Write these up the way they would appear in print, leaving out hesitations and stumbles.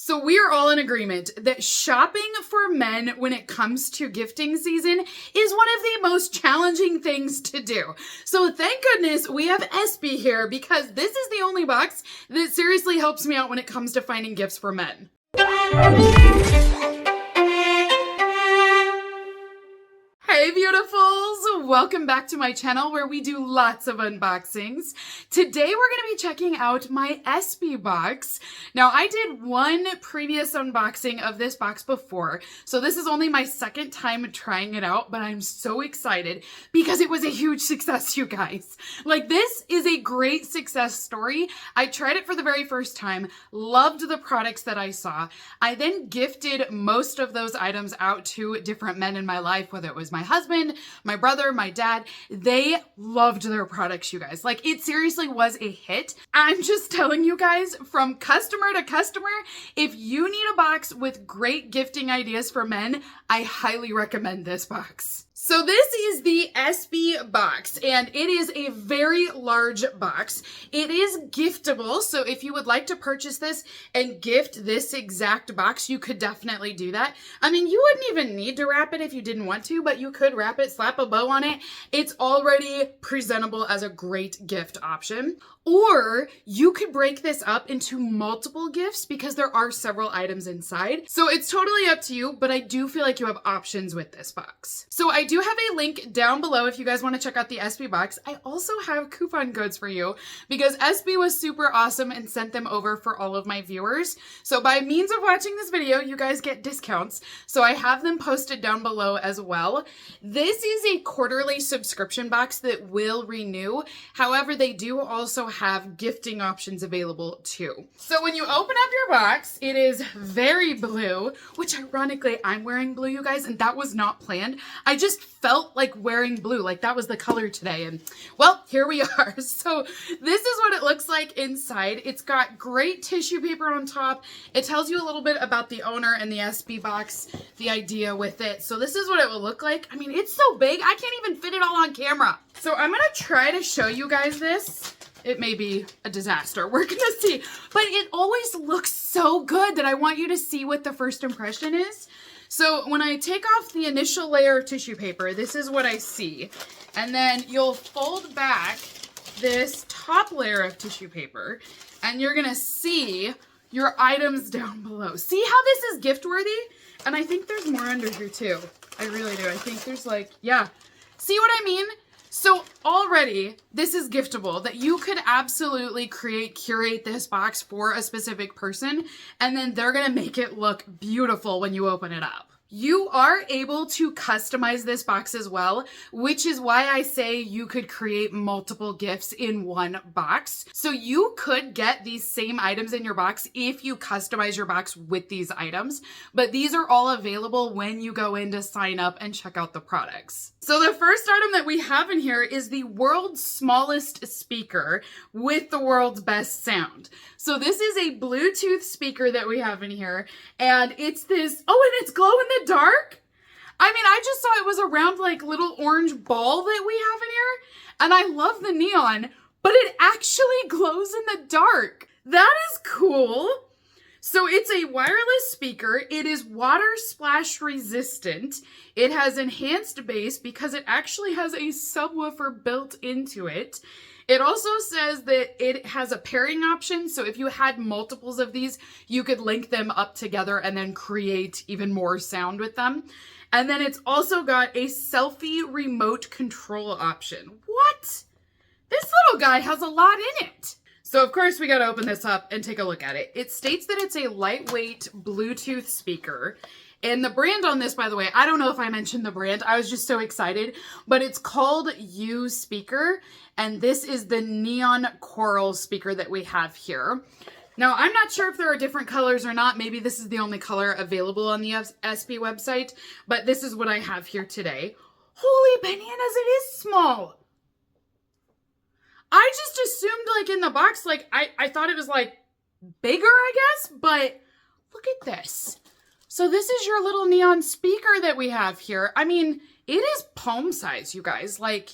So we are all in agreement that shopping for men when it comes to gifting season is one of the most challenging things to do. So thank goodness we have Espy here, because this is the only box that seriously helps me out when it comes to finding gifts for men. Hey beautifuls! Welcome back to my channel where we do lots of unboxings. Today we're going to be checking out my Espy box. Now I did one previous unboxing of this box before, so this is only my second time trying it out, but I'm so excited because it was a huge success, you guys. Like, this is a great success story. I tried it for the very first time, loved the products that I saw. I then gifted most of those items out to different men in my life, whether it was my husband, my brother, my dad. They loved their products, you guys. Like, it seriously was a hit. I'm just telling you guys, from customer to customer, if you need a box with great gifting ideas for men, I highly recommend this box. So this is the Espy box, and it is a very large box. It is giftable, so if you would like to purchase this and gift this exact box, you could definitely do that. I mean, you wouldn't even need to wrap it if you didn't want to, but you could wrap it, slap a bow on it. It's already presentable as a great gift option. Or you could break this up into multiple gifts because there are several items inside. So it's totally up to you, but I do feel like you have options with this box. So I do have a link down below if you guys want to check out the Espy box. I also have coupon codes for you because Espy was super awesome and sent them over for all of my viewers. So by means of watching this video, you guys get discounts. So I have them posted down below as well. This is a quarterly subscription box that will renew. However, they do also have gifting options available too. So when you open up your box, it is very blue, which ironically I'm wearing blue, you guys, and that was not planned. I just felt like wearing blue, like that was the color today, and well, here we are. So this is what it looks like inside. It's got great tissue paper on top. It tells you a little bit about the owner and the Espy box, the idea with it. So this is what it will look like. I mean, it's so big, I can't even fit it all on camera. So I'm gonna try to show you guys this. It may be a disaster, we're gonna see, but it always looks so good that I want you to see what the first impression is. So when I take off the initial layer of tissue paper, this is what I see. And then you'll fold back this top layer of tissue paper and you're gonna see your items down below. See how this is gift worthy? And I think there's more under here too. I really do. I think there's like, yeah. See what I mean? So already this is giftable, that you could absolutely curate this box for a specific person, and then they're gonna make it look beautiful when you open it up. You are able to customize this box as well, which is why I say you could create multiple gifts in one box. So you could get these same items in your box if you customize your box with these items, but these are all available when you go in to sign up and check out the products. So the first item that we have in here is the world's smallest speaker with the world's best sound. So this is a Bluetooth speaker that we have in here, and it's this, oh, and it's glow in the dark? I mean, I just saw it was a round, like, little orange ball that we have in here, and I love the neon, but it actually glows in the dark. That is cool. So it's a wireless speaker. It is water splash resistant. It has enhanced bass because it actually has a subwoofer built into it. It also says that it has a pairing option, so if you had multiples of these, you could link them up together and then create even more sound with them. And then it's also got a selfie remote control option. What? This little guy has a lot in it. So of course we gotta open this up and take a look at it. It states that it's a lightweight Bluetooth speaker. And the brand on this, by the way, I don't know if I mentioned the brand. I was just so excited, but it's called U Speaker. And this is the neon coral speaker that we have here. Now, I'm not sure if there are different colors or not. Maybe this is the only color available on the Espy website, but this is what I have here today. Holy bananas, it is small. I just assumed, like, in the box, like, I thought it was, like, bigger, I guess, but look at this. So this is your little neon speaker that we have here. I mean, it is palm size, you guys. Like,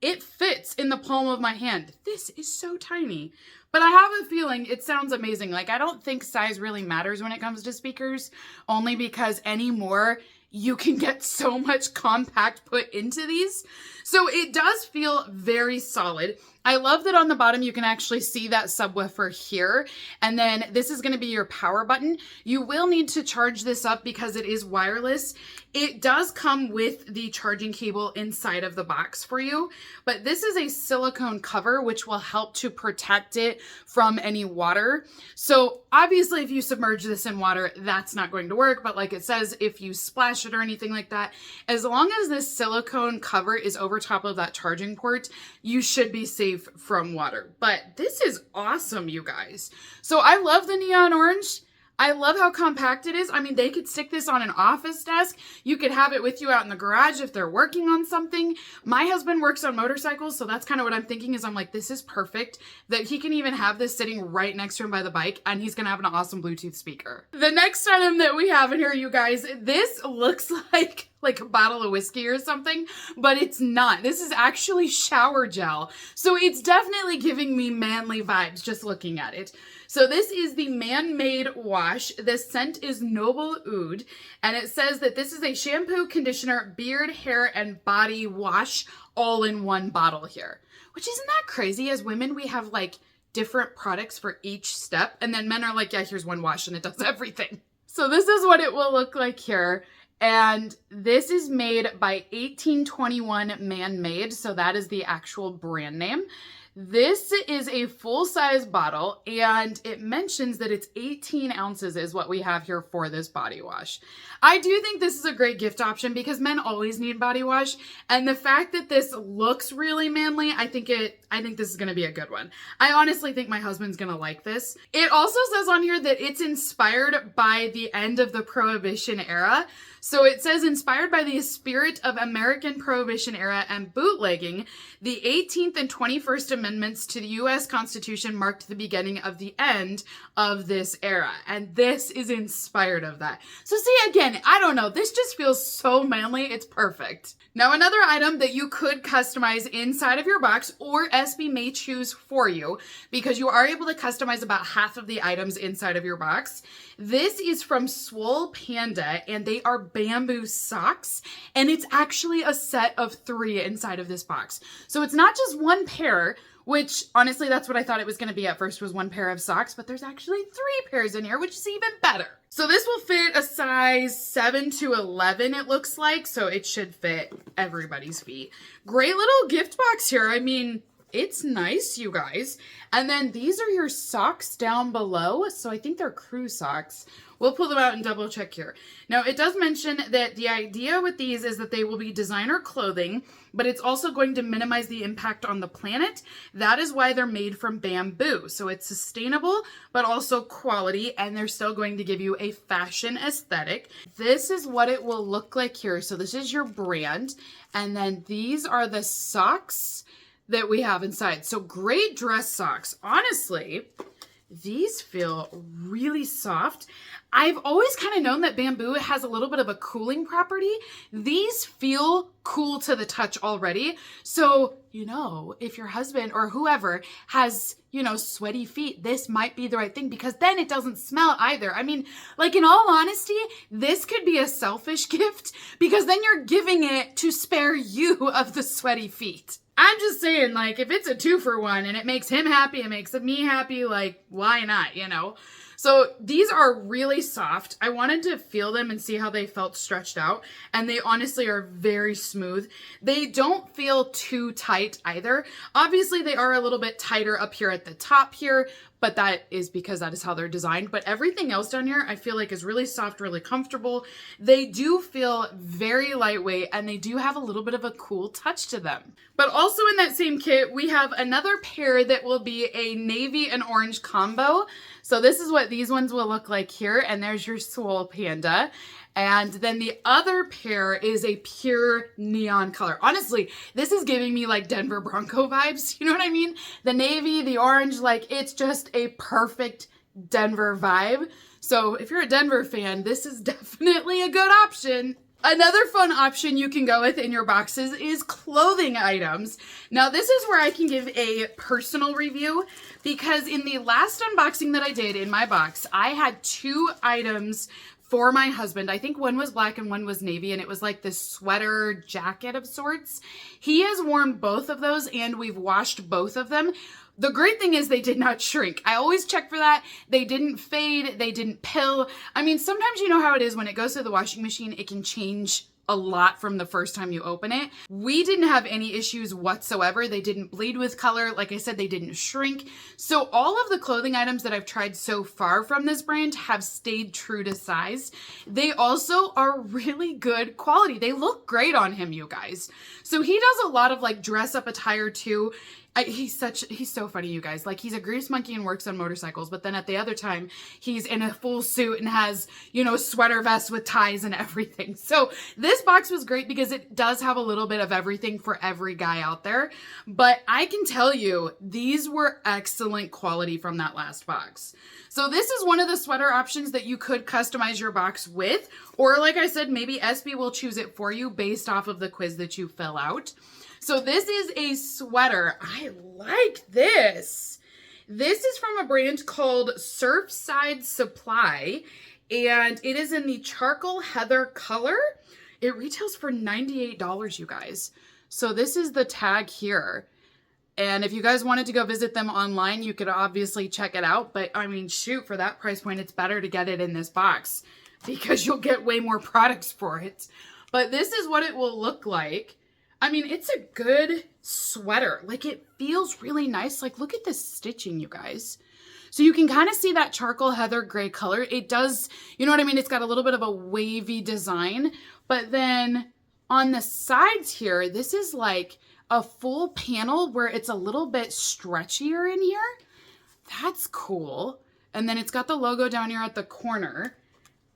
it fits in the palm of my hand. This is so tiny. But I have a feeling it sounds amazing. Like, I don't think size really matters when it comes to speakers, only because anymore you can get so much compact put into these. So it does feel very solid. I love that on the bottom you can actually see that subwoofer here. And then this is going to be your power button. You will need to charge this up because it is wireless. It does come with the charging cable inside of the box for you, but this is a silicone cover which will help to protect it from any water. So obviously if you submerge this in water, that's not going to work, but like it says, if you splash it or anything like that, as long as this silicone cover is over top of that charging port, you should be safe from water. But this is awesome, you guys. So I love the neon orange. I love how compact it is. I mean, they could stick this on an office desk. You could have it with you out in the garage if they're working on something. My husband works on motorcycles, so that's kind of what I'm thinking is I'm like, this is perfect that he can even have this sitting right next to him by the bike, and he's going to have an awesome Bluetooth speaker. The next item that we have in here, you guys, this looks like a bottle of whiskey or something, but it's not. This is actually shower gel. So it's definitely giving me manly vibes just looking at it. So this is the Man-Made Wash. The scent is Noble Oud, and it says that this is a shampoo, conditioner, beard, hair, and body wash all in one bottle here. Which isn't that crazy? As women, we have like different products for each step, and then men are like, yeah, here's one wash and it does everything. So this is what it will look like here. And this is made by 1821 Man-Made, so that is the actual brand name. This is a full-size bottle, and it mentions that it's 18 ounces is what we have here for this body wash. I do think this is a great gift option because men always need body wash, and the fact that this looks really manly, I think this is going to be a good one. I honestly think my husband's going to like this. It also says on here that it's inspired by the end of the Prohibition era. So it says, inspired by the spirit of American Prohibition era and bootlegging, the 18th and 21st Amendments to the U.S. Constitution marked the beginning of the end of this era. And this is inspired of that. So see, again, I don't know. This just feels so manly. It's perfect. Now, another item that you could customize inside of your box, or Espy may choose for you, because you are able to customize about half of the items inside of your box. This is from Swole Panda, and they are bamboo socks, and it's actually a set of 3 inside of this box. So it's not just one pair, which honestly, that's what I thought it was going to be at first, was one pair of socks, but there's actually 3 pairs in here, which is even better. So this will fit a size 7 to 11, it looks like, so it should fit everybody's feet. Great little gift box here. I mean, it's nice, you guys. And then these are your socks down below. So I think they're crew socks. We'll pull them out and double check here. Now, it does mention that the idea with these is that they will be designer clothing, but it's also going to minimize the impact on the planet. That is why they're made from bamboo. So it's sustainable, but also quality, and they're still going to give you a fashion aesthetic. This is what it will look like here. So this is your brand, and then these are the socks that we have inside. So great dress socks. Honestly, these feel really soft. I've always kind of known that bamboo has a little bit of a cooling property. These feel cool to the touch already. So, you know, if your husband or whoever has, you know, sweaty feet, this might be the right thing, because then it doesn't smell either. I mean, like, in all honesty, this could be a selfish gift, because then you're giving it to spare you of the sweaty feet. I'm just saying, like, if it's a 2-for-1 and it makes him happy, it makes me happy, like, why not, you know? So these are really soft. I wanted to feel them and see how they felt stretched out, and they honestly are very smooth. They don't feel too tight either. Obviously, they are a little bit tighter up here at the top here, but that is because that is how they're designed. But everything else down here, I feel like, is really soft, really comfortable. They do feel very lightweight, and they do have a little bit of a cool touch to them. But also in that same kit, we have another pair that will be a navy and orange combo. So this is what these ones will look like here, and there's your Swole Panda. And then the other pair is a pure neon color. Honestly, this is giving me like Denver Bronco vibes. You know what I mean? The navy, the orange, like, it's just a perfect Denver vibe. So if you're a Denver fan, this is definitely a good option. Another fun option you can go with in your boxes is clothing items. Now this is where I can give a personal review because in the last unboxing that I did in my box, I had 2 items for my husband. I think one was black and one was navy, and it was like this sweater jacket of sorts. He has worn both of those and we've washed both of them. The great thing is they did not shrink. I always check for that. They didn't fade. They didn't pill. I mean, sometimes you know how it is when it goes to the washing machine, it can change a lot from the first time you open it. We didn't have any issues whatsoever. They didn't bleed with color. Like I said, they didn't shrink. So all of the clothing items that I've tried so far from this brand have stayed true to size. They also are really good quality. They look great on him, you guys. So he does a lot of like dress up attire too. He's so funny, you guys. Like, he's a grease monkey and works on motorcycles, but then at the other time, he's in a full suit and has, you know, sweater vests with ties and everything. So this box was great because it does have a little bit of everything for every guy out there. But I can tell you, these were excellent quality from that last box. So this is one of the sweater options that you could customize your box with, or like I said, maybe Espy will choose it for you based off of the quiz that you fill out. So this is a sweater. I like this. This is from a brand called Surfside Supply, and it is in the charcoal heather color. It retails for $98, you guys. So this is the tag here. And if you guys wanted to go visit them online, you could obviously check it out. But I mean, shoot, for that price point, it's better to get it in this box because you'll get way more products for it. But this is what it will look like. I mean, it's a good sweater. Like, it feels really nice. Like, look at this stitching, you guys. So you can kind of see that charcoal heather gray color. It does, you know what I mean? It's got a little bit of a wavy design. But then on the sides here, this is like a full panel where it's a little bit stretchier in here. That's cool. And then it's got the logo down here at the corner.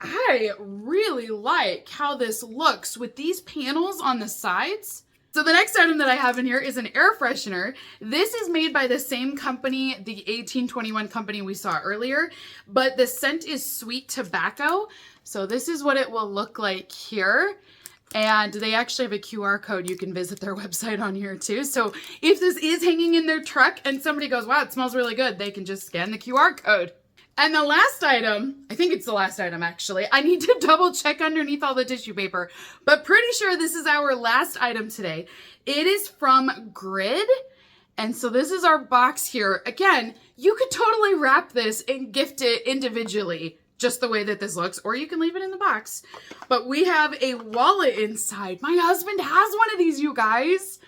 I really like how this looks with these panels on the sides. So the next item that I have in here is an air freshener. This is made by the same company, the 1821 company we saw earlier, but the scent is sweet tobacco. So this is what it will look like here. And they actually have a QR code. You can visit their website on here too. So if this is hanging in their truck and somebody goes, wow, it smells really good, they can just scan the QR code. And the last item, I think it's the last item actually. I need to double check underneath all the tissue paper, but pretty sure this is our last item today. It is from Grid. And so this is our box here. Again, you could totally wrap this and gift it individually, just the way that this looks, or you can leave it in the box. But we have a wallet inside. My husband has one of these, you guys.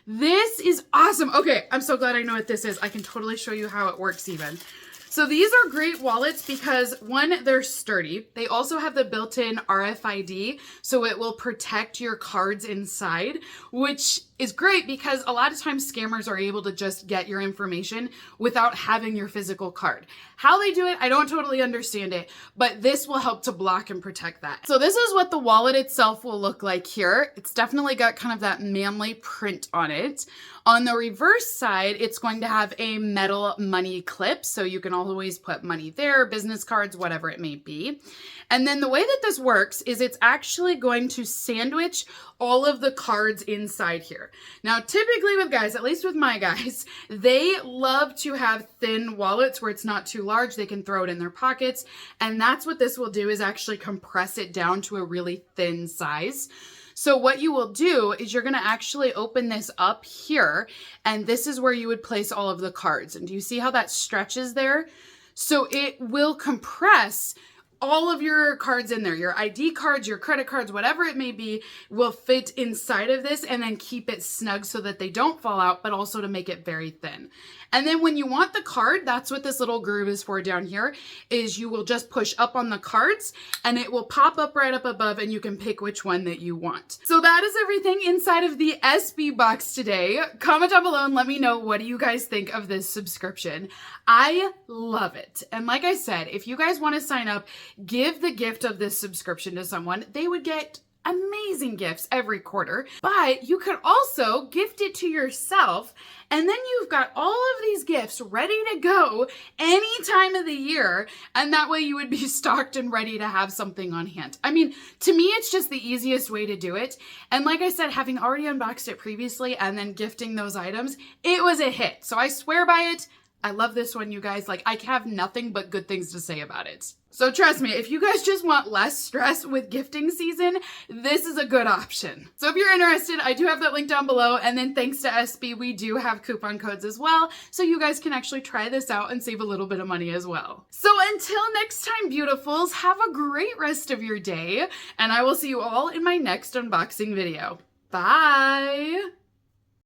This is awesome. Okay, I'm so glad I know what this is. I can totally show you how it works even. So these are great wallets because, one, they're sturdy. They also have the built-in RFID, so it will protect your cards inside, which is great because a lot of times scammers are able to just get your information without having your physical card. How they do it, I don't totally understand it, but this will help to block and protect that. So this is what the wallet itself will look like here. It's definitely got kind of that manly print on it. On the reverse side, it's going to have a metal money clip, so you can always put money there, business cards, whatever it may be. And then the way that this works is it's actually going to sandwich all of the cards inside here. Now, typically with guys, at least with my guys, they love to have thin wallets where it's not too large. They can throw it in their pockets. And that's what this will do, is actually compress it down to a really thin size. So what you will do is you're going to actually open this up here, and this is where you would place all of the cards. And do you see how that stretches there? So it will compress all of your cards in there. Your ID cards, your credit cards, whatever it may be, will fit inside of this and then keep it snug so that they don't fall out, but also to make it very thin. And then when you want the card, that's what this little groove is for down here, is you will just push up on the cards and it will pop up right up above and you can pick which one that you want. So that is everything inside of the Espy box today. Comment down below and let me know, what do you guys think of this subscription? I love it. And like I said, if you guys want to sign up, give the gift of this subscription to someone. They would get amazing gifts every quarter, but you could also gift it to yourself, and then you've got all of these gifts ready to go any time of the year, and that way you would be stocked and ready to have something on hand. I mean, to me, it's just the easiest way to do it. And like I said, having already unboxed it previously and then gifting those items, it was a hit. So I swear by it. I love this one, you guys. Like, I have nothing but good things to say about it. So trust me, if you guys just want less stress with gifting season, this is a good option. So if you're interested, I do have that link down below. And then thanks to Espy, we do have coupon codes as well. So you guys can actually try this out and save a little bit of money as well. So until next time, beautifuls, have a great rest of your day. And I will see you all in my next unboxing video. Bye.